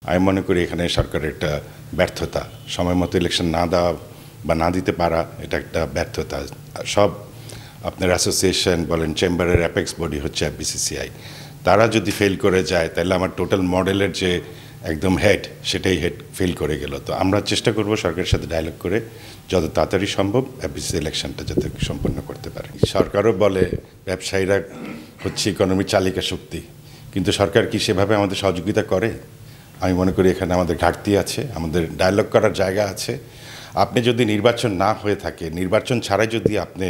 আমি মনে করি এখানে সরকারের একটা ব্যর্থতা, সময় মতো ইলেকশন না দেওয়া বা না দিতে পারা, এটা একটা ব্যর্থতা। সব আপনার অ্যাসোসিয়েশন বলেন, চেম্বারের অ্যাপেক্স বডি হচ্ছে বিসিসিআই, তারা যদি ফেল করে যায় তাহলে আমার টোটাল মডেলের যে একদম হেড, সেটাই হেড ফেল করে গেল। তো আমরা চেষ্টা করব সরকারের সাথে ডায়লগ করে যত তাড়াতাড়ি সম্ভব বিসিসি ইলেকশনটা যাতে সম্পন্ন করতে পারে। সরকারও বলে ব্যবসায়ীরা হচ্ছে ইকোনমির চালিকা শক্তি, কিন্তু সরকার কি সেভাবে আমাদের সহযোগিতা করে? আমি মনে করি এখানে আমাদের ঘাটতি আছে, আমাদের ডায়লগ করার জায়গা আছে। আপনি যদি নির্বাচন না হয়ে থাকে, নির্বাচন ছাড়াই যদি আপনি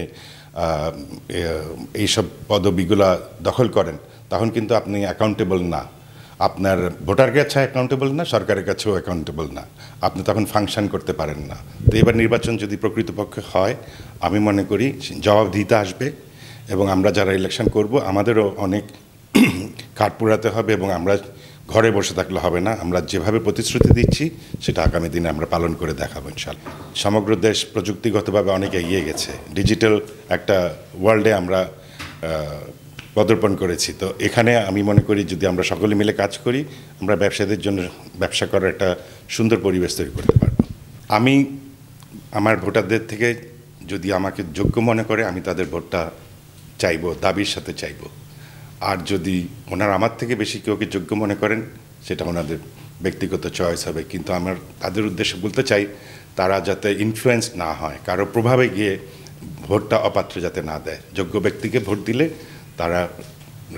এইসব পদবিগুলা দখল করেন, তখন কিন্তু আপনি অ্যাকাউন্টেবল না, আপনার ভোটার কাছে অ্যাকাউন্টেবল না, সরকারের কাছেও অ্যাকাউন্টেবল না, আপনি তখন ফাংশন করতে পারেন না। তো এবার নির্বাচন যদি প্রকৃতপক্ষে হয়, আমি মনে করি জবাবদিহিতা আসবে, এবং আমরা যারা ইলেকশন করব আমাদেরও অনেক কাঠ পোড়াতে হবে, এবং আমরা ঘরে বসে থাকলে হবে না। আমরা যেভাবে প্রতিশ্রুতি দিচ্ছি সেটা আগামী দিনে আমরা পালন করে দেখাবো ইনশাআল্লাহ। সমগ্র দেশ প্রযুক্তিগতভাবে অনেক এগিয়ে গেছে, ডিজিটাল একটা ওয়ার্ল্ডে আমরা পদার্পণ করেছি। তো এখানে আমি মনে করি যদি আমরা সকলে মিলে কাজ করি, আমরা ব্যবসায়ীদের জন্য ব্যবসা করার একটা সুন্দর পরিবেশ তৈরি করতে পারব। আমি আমার ভোটারদের থেকে যদি আমাকে যোগ্য মনে করে, আমি তাদের ভোটটা চাইবো, দাবির সাথে চাইবো। আর যদি ওনারা আমার থেকে বেশি কেউকে যোগ্য মনে করেন, সেটা ওনাদের ব্যক্তিগত চয়েস হবে। কিন্তু আমার তাদের উদ্দেশ্যে বলতে চাই, তারা যাতে ইনফ্লুয়েন্স না হয়, কারো প্রভাবে গিয়ে ভোটটা অপাত্রে যাতে না দেয়। যোগ্য ব্যক্তিকে ভোট দিলে তারা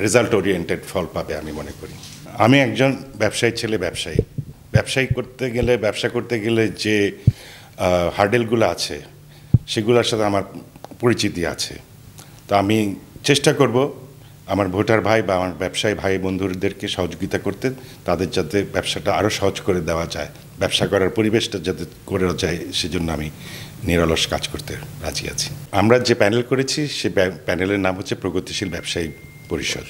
রেজাল্ট ওরিয়েন্টেড ফল পাবে আমি মনে করি। আমি একজন ব্যবসায়ী ছেলে, ব্যবসা করতে গেলে যে হার্ডেলগুলো আছে সেগুলোর সাথে আমার পরিচিতি আছে। তো আমি চেষ্টা করব আমার ভোটার ভাই বা আমার ব্যবসায়ী ভাই বন্ধুদেরকে সহযোগিতা করতে, তাদের যাতে ব্যবসাটা আরও সহজ করে দেওয়া যায়, ব্যবসা করার পরিবেশটা যাতে করে যায়, সেজন্য আমি নিরলস কাজ করতে রাজি আছি। আমরা যে প্যানেল করেছি সে প্যানেলের নাম হচ্ছে প্রগতিশীল ব্যবসায়ী পরিষদ।